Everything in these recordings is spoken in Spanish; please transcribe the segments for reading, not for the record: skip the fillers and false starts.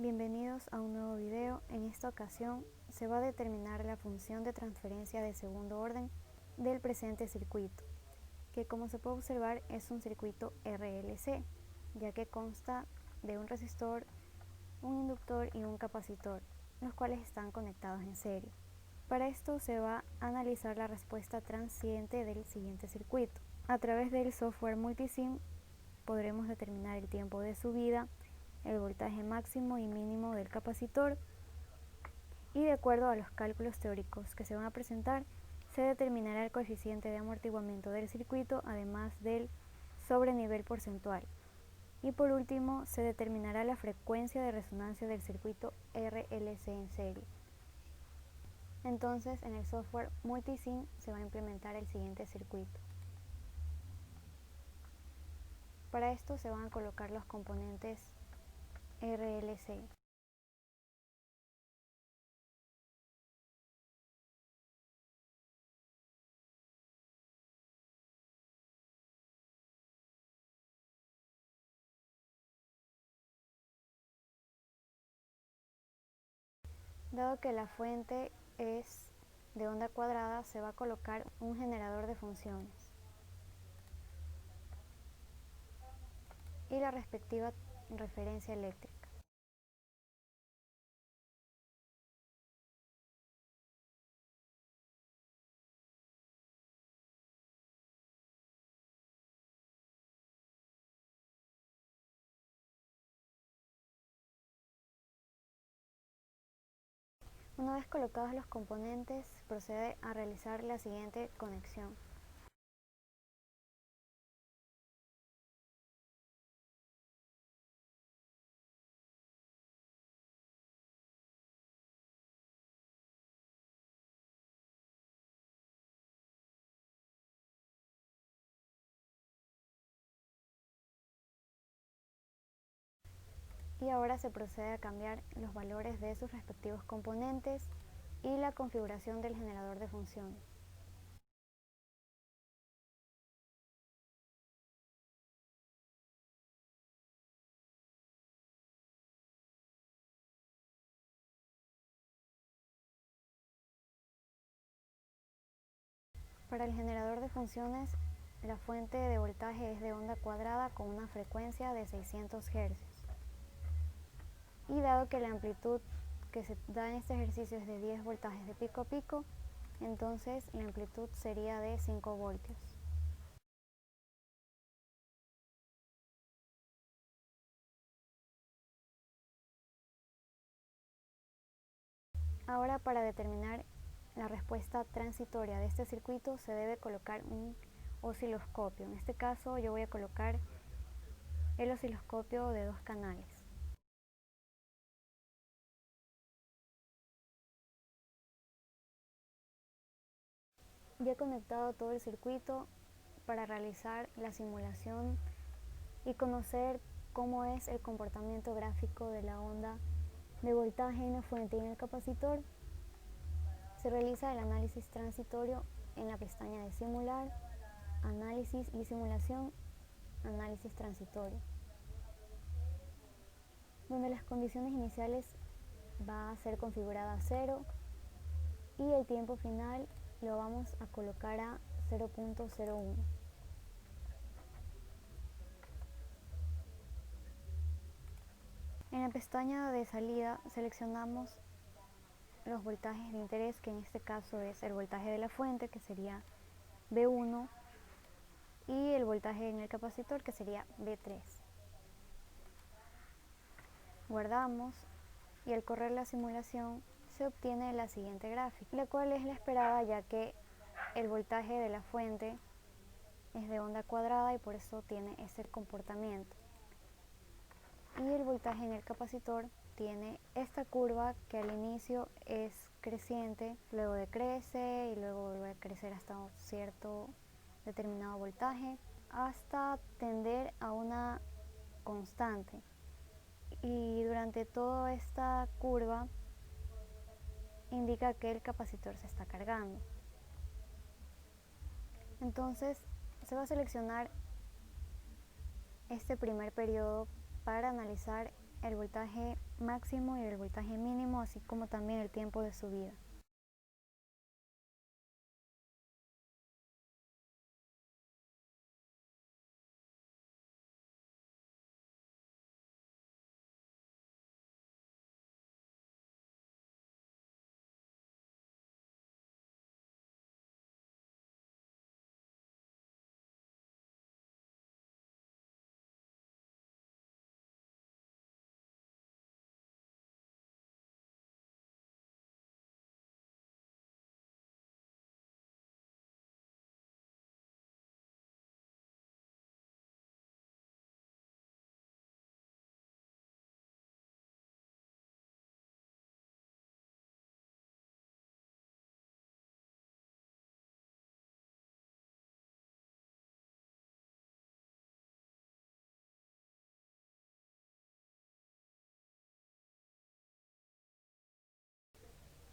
Bienvenidos a un nuevo video. En esta ocasión se va a determinar la función de transferencia de segundo orden del presente circuito, que como se puede observar es un circuito RLC, ya que consta de un resistor, un inductor y un capacitor, los cuales están conectados en serie. Para esto se va a analizar la respuesta transiente del siguiente circuito. A través del software Multisim podremos determinar el tiempo de subida, el voltaje máximo y mínimo del capacitor, y de acuerdo a los cálculos teóricos que se van a presentar se determinará el coeficiente de amortiguamiento del circuito, además del sobrenivel porcentual, y por último se determinará la frecuencia de resonancia del circuito RLC en serie. Entonces en el software Multisim se va a implementar el siguiente circuito. Para esto se van a colocar los componentes RLC. Dado que la fuente es de onda cuadrada, se va a colocar un generador de funciones y la respectiva referencia eléctrica. Una vez colocados los componentes, procede a realizar la siguiente conexión. Y ahora se procede a cambiar los valores de sus respectivos componentes y la configuración del generador de funciones. Para el generador de funciones, la fuente de voltaje es de onda cuadrada con una frecuencia de 600 Hz. Y dado que la amplitud que se da en este ejercicio es de 10 voltajes de pico a pico, entonces la amplitud sería de 5 voltios. Ahora, para determinar la respuesta transitoria de este circuito se debe colocar un osciloscopio. En este caso yo voy a colocar el osciloscopio de 2 canales. Ya he conectado todo el circuito para realizar la simulación y conocer cómo es el comportamiento gráfico de la onda de voltaje en la fuente y en el capacitor. Se realiza el análisis transitorio en la pestaña de simular, análisis y simulación, análisis transitorio, donde las condiciones iniciales va a ser configurada a 0 y el tiempo final lo vamos a colocar a 0.01. En la pestaña de salida seleccionamos los voltajes de interés, que en este caso es el voltaje de la fuente, que sería B1, y el voltaje en el capacitor, que sería B3. Guardamos y al correr la simulación se obtiene la siguiente gráfica, la cual es la esperada, ya que el voltaje de la fuente es de onda cuadrada y por eso tiene ese comportamiento, y el voltaje en el capacitor tiene esta curva que al inicio es creciente, luego decrece y luego vuelve a crecer hasta un cierto determinado voltaje hasta tender a una constante, y durante toda esta curva indica que el capacitor se está cargando. Entonces se va a seleccionar este primer periodo para analizar el voltaje máximo y el voltaje mínimo, así como también el tiempo de subida.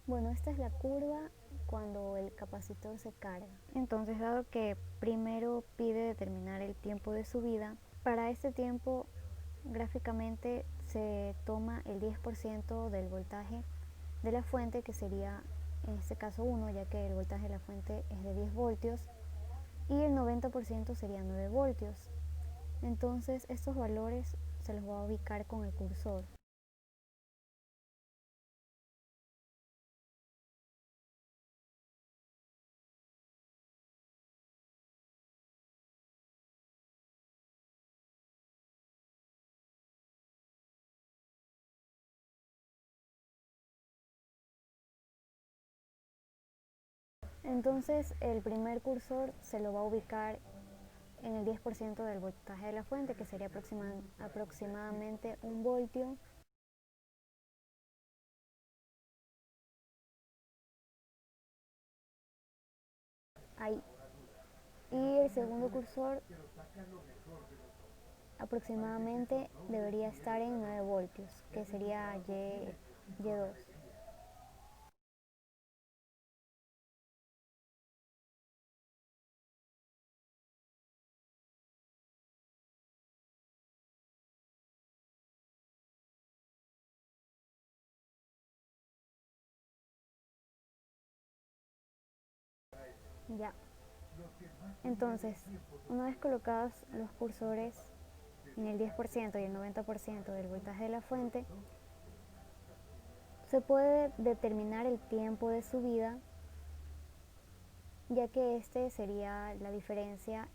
Bueno, esta es la curva cuando el capacitor se carga. Entonces, dado que primero pide determinar el tiempo de subida, para este tiempo gráficamente se toma el 10% del voltaje de la fuente, que sería en este caso 1, ya que el voltaje de la fuente es de 10 voltios, y el 90% sería 9 voltios. Entonces estos valores se los voy a ubicar con el cursor. Entonces el primer cursor se lo va a ubicar en el 10% del voltaje de la fuente, que sería aproximadamente 1 voltio. Ahí. Y el segundo cursor aproximadamente debería estar en 9 voltios, que sería Y2. Ya. Entonces, una vez colocados los cursores en el 10% y el 90% del voltaje de la fuente, se puede determinar el tiempo de subida, ya que este sería la diferencia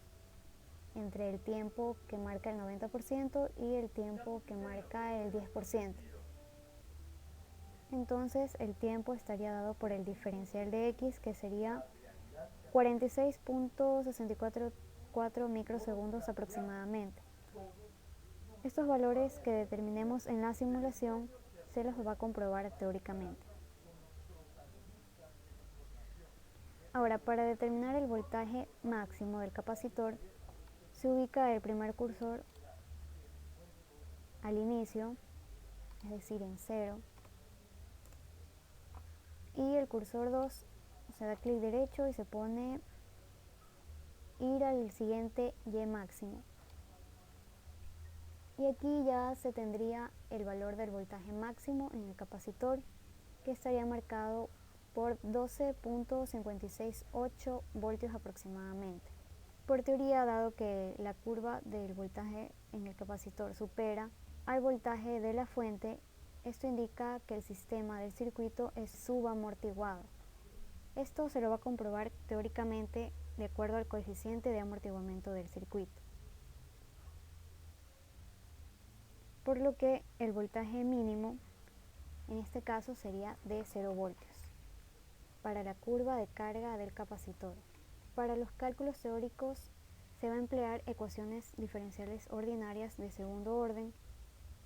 entre el tiempo que marca el 90% y el tiempo que marca el 10%. Entonces el tiempo estaría dado por el diferencial de x, que sería 46.644 microsegundos aproximadamente. Estos valores que determinemos en la simulación se los va a comprobar teóricamente. Ahora, para determinar el voltaje máximo del capacitor, se ubica el primer cursor al inicio, es decir, en 0, y el cursor 2 se da clic derecho y se pone ir al siguiente Y máximo. Y aquí ya se tendría el valor del voltaje máximo en el capacitor, que estaría marcado por 12.568 voltios aproximadamente. Por teoría, dado que la curva del voltaje en el capacitor supera al voltaje de la fuente, esto indica que el sistema del circuito es subamortiguado. Esto se lo va a comprobar teóricamente de acuerdo al coeficiente de amortiguamiento del circuito. Por lo que el voltaje mínimo en este caso sería de 0 voltios para la curva de carga del capacitor. Para los cálculos teóricos se va a emplear ecuaciones diferenciales ordinarias de segundo orden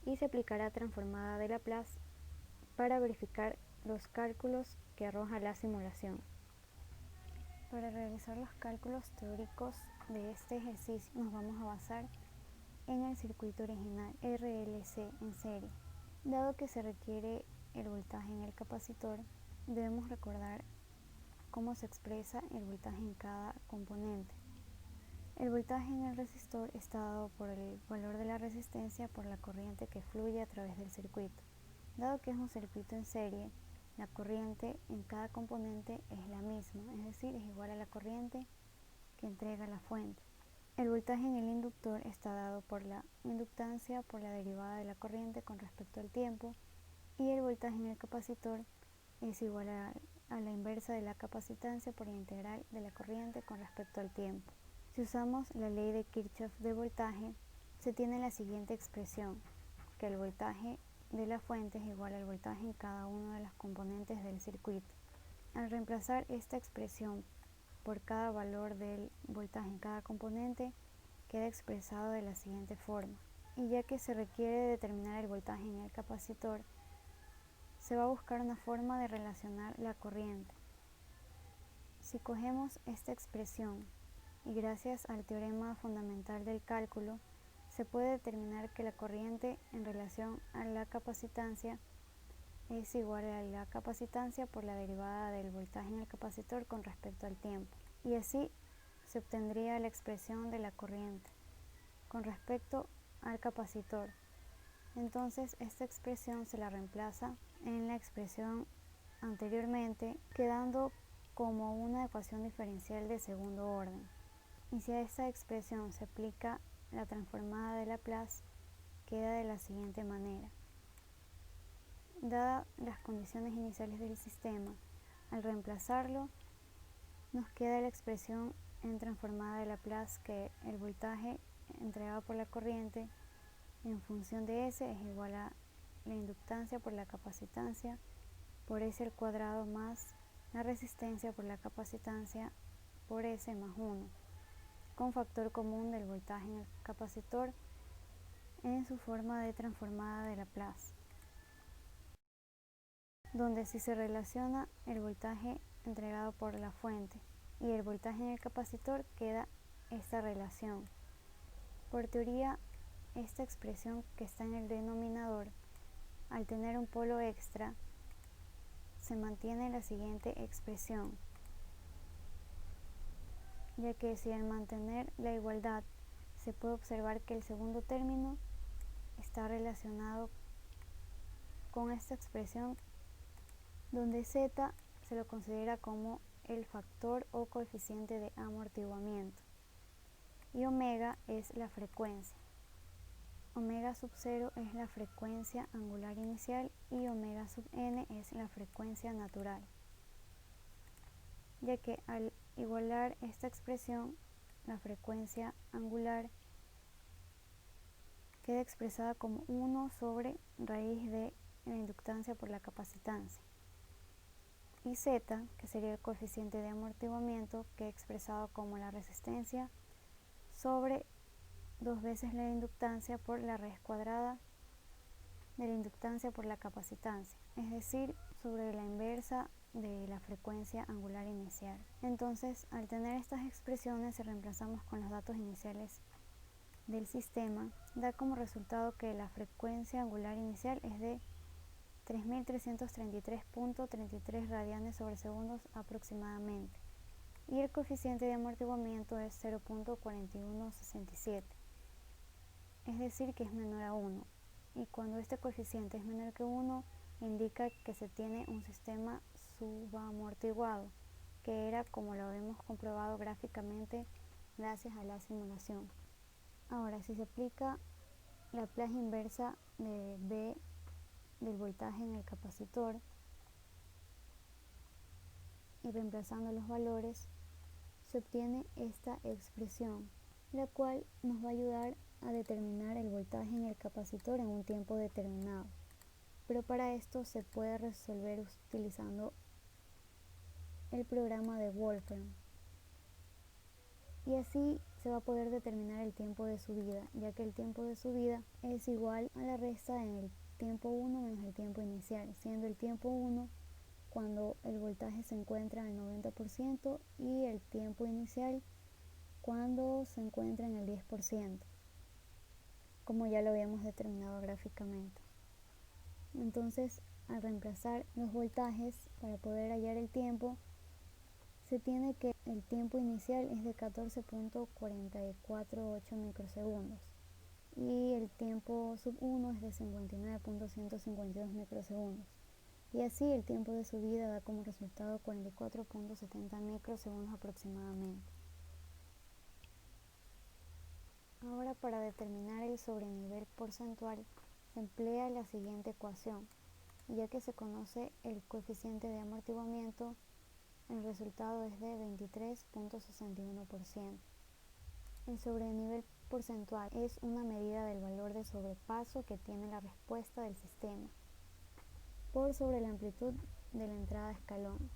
y se aplicará transformada de Laplace para verificar los cálculos que arroja la simulación. Para realizar los cálculos teóricos de este ejercicio nos vamos a basar en el circuito original RLC en serie. Dado que se requiere el voltaje en el capacitor, debemos recordar cómo se expresa el voltaje en cada componente. El voltaje en el resistor está dado por el valor de la resistencia por la corriente que fluye a través del circuito. Dado que es un circuito en serie, la corriente en cada componente es la misma, es decir, es igual a la corriente que entrega la fuente. El voltaje en el inductor está dado por la inductancia por la derivada de la corriente con respecto al tiempo, y el voltaje en el capacitor es igual a la inversa de la capacitancia por la integral de la corriente con respecto al tiempo. Si usamos la ley de Kirchhoff de voltaje, se tiene la siguiente expresión, que el voltaje de la fuente es igual al voltaje en cada uno de los componentes del circuito. Al reemplazar esta expresión por cada valor del voltaje en cada componente, queda expresado de la siguiente forma. Y ya que se requiere determinar el voltaje en el capacitor, se va a buscar una forma de relacionar la corriente. Si cogemos esta expresión y gracias al teorema fundamental del cálculo, se puede determinar que la corriente en relación a la capacitancia es igual a la capacitancia por la derivada del voltaje en el capacitor con respecto al tiempo. Y así se obtendría la expresión de la corriente con respecto al capacitor. Entonces esta expresión se la reemplaza en la expresión anteriormente, quedando como una ecuación diferencial de segundo orden. Y si a esta expresión se aplica la transformada de Laplace, queda de la siguiente manera. Dadas las condiciones iniciales del sistema, al reemplazarlo, nos queda la expresión en transformada de Laplace, que el voltaje entregado por la corriente en función de S es igual a la inductancia por la capacitancia por S al cuadrado más la resistencia por la capacitancia por S más 1, con factor común del voltaje en el capacitor en su forma de transformada de Laplace, donde si se relaciona el voltaje entregado por la fuente y el voltaje en el capacitor, queda esta relación. Por teoría, esta expresión que está en el denominador, al tener un polo extra, se mantiene la siguiente expresión, ya que si al mantener la igualdad se puede observar que el segundo término está relacionado con esta expresión, donde Z se lo considera como el factor o coeficiente de amortiguamiento y omega es la frecuencia. Omega sub 0 es la frecuencia angular inicial y omega sub n es la frecuencia natural, ya que al igualar esta expresión, la frecuencia angular queda expresada como 1 sobre raíz de la inductancia por la capacitancia, y Z, que sería el coeficiente de amortiguamiento, queda expresado como la resistencia sobre 2 veces la inductancia por la raíz cuadrada de la inductancia por la capacitancia, es decir, sobre la inversa de la frecuencia angular inicial. Entonces, al tener estas expresiones, si reemplazamos con los datos iniciales del sistema, da como resultado que la frecuencia angular inicial es de 3333.33 radianes sobre segundos aproximadamente, y el coeficiente de amortiguamiento es 0.4167, es decir, que es menor a 1. Y cuando este coeficiente es menor que 1, indica que se tiene un sistema subamortiguado, que era como lo hemos comprobado gráficamente gracias a la simulación. Ahora, si se aplica la Laplace inversa de B del voltaje en el capacitor y reemplazando los valores, se obtiene esta expresión, la cual nos va a ayudar a determinar el voltaje en el capacitor en un tiempo determinado. Pero para esto se puede resolver utilizando el programa de Wolfram, y así se va a poder determinar el tiempo de subida, ya que el tiempo de subida es igual a la resta en el tiempo 1 menos el tiempo inicial, siendo el tiempo 1 cuando el voltaje se encuentra al 90% y el tiempo inicial cuando se encuentra en el 10%, como ya lo habíamos determinado gráficamente. Entonces, al reemplazar los voltajes para poder hallar el tiempo, se tiene que el tiempo inicial es de 14.448 microsegundos y el tiempo sub 1 es de 59.152 microsegundos. Y así el tiempo de subida da como resultado 44.70 microsegundos aproximadamente. Ahora, para determinar el sobrenivel porcentual se emplea la siguiente ecuación, y ya que se conoce el coeficiente de amortiguamiento, el resultado es de 23.61%. El sobrenivel porcentual es una medida del valor de sobrepaso que tiene la respuesta del sistema por sobre la amplitud de la entrada de escalón.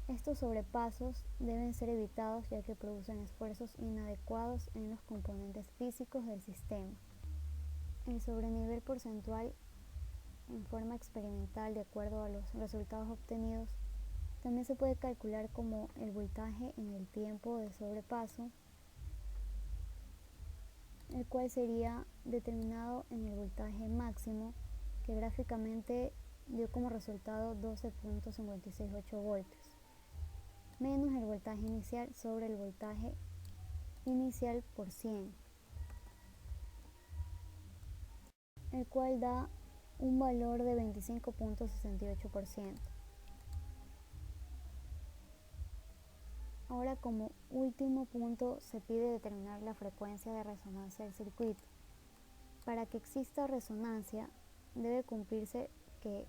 Estos sobrepasos deben ser evitados ya que producen esfuerzos inadecuados en los componentes físicos del sistema. El sobrenivel porcentual en forma experimental, de acuerdo a los resultados obtenidos, también se puede calcular como el voltaje en el tiempo de sobrepaso, el cual sería determinado en el voltaje máximo, que gráficamente dio como resultado 12.568 voltios, menos el voltaje inicial sobre el voltaje inicial por 100, el cual da un valor de 25.68%. Ahora, como último punto, se pide determinar la frecuencia de resonancia del circuito. Para que exista resonancia, debe cumplirse que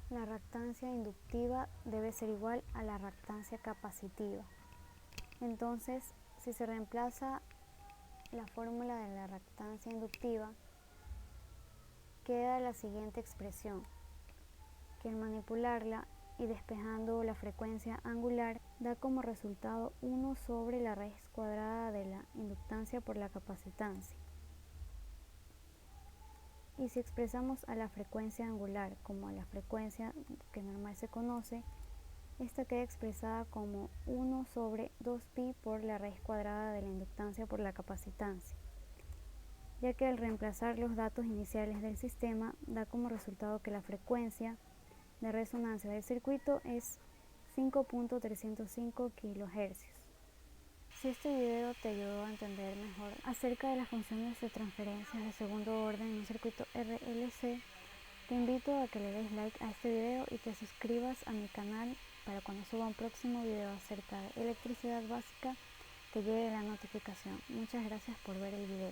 la reactancia inductiva debe ser igual a la reactancia capacitiva. Entonces, si se reemplaza la fórmula de la reactancia inductiva, queda la siguiente expresión, que al manipularla y despejando la frecuencia angular da como resultado 1 sobre la raíz cuadrada de la inductancia por la capacitancia. Y si expresamos a la frecuencia angular como a la frecuencia que normal se conoce, esta queda expresada como 1 sobre 2pi por la raíz cuadrada de la inductancia por la capacitancia, ya que al reemplazar los datos iniciales del sistema da como resultado que la frecuencia de resonancia del circuito es 5.305 kHz. Si este video te ayudó a entender mejor acerca de las funciones de transferencia de segundo orden en un circuito RLC, te invito a que le des like a este video y te suscribas a mi canal para cuando suba un próximo video acerca de electricidad básica te llegue la notificación. Muchas gracias por ver el video.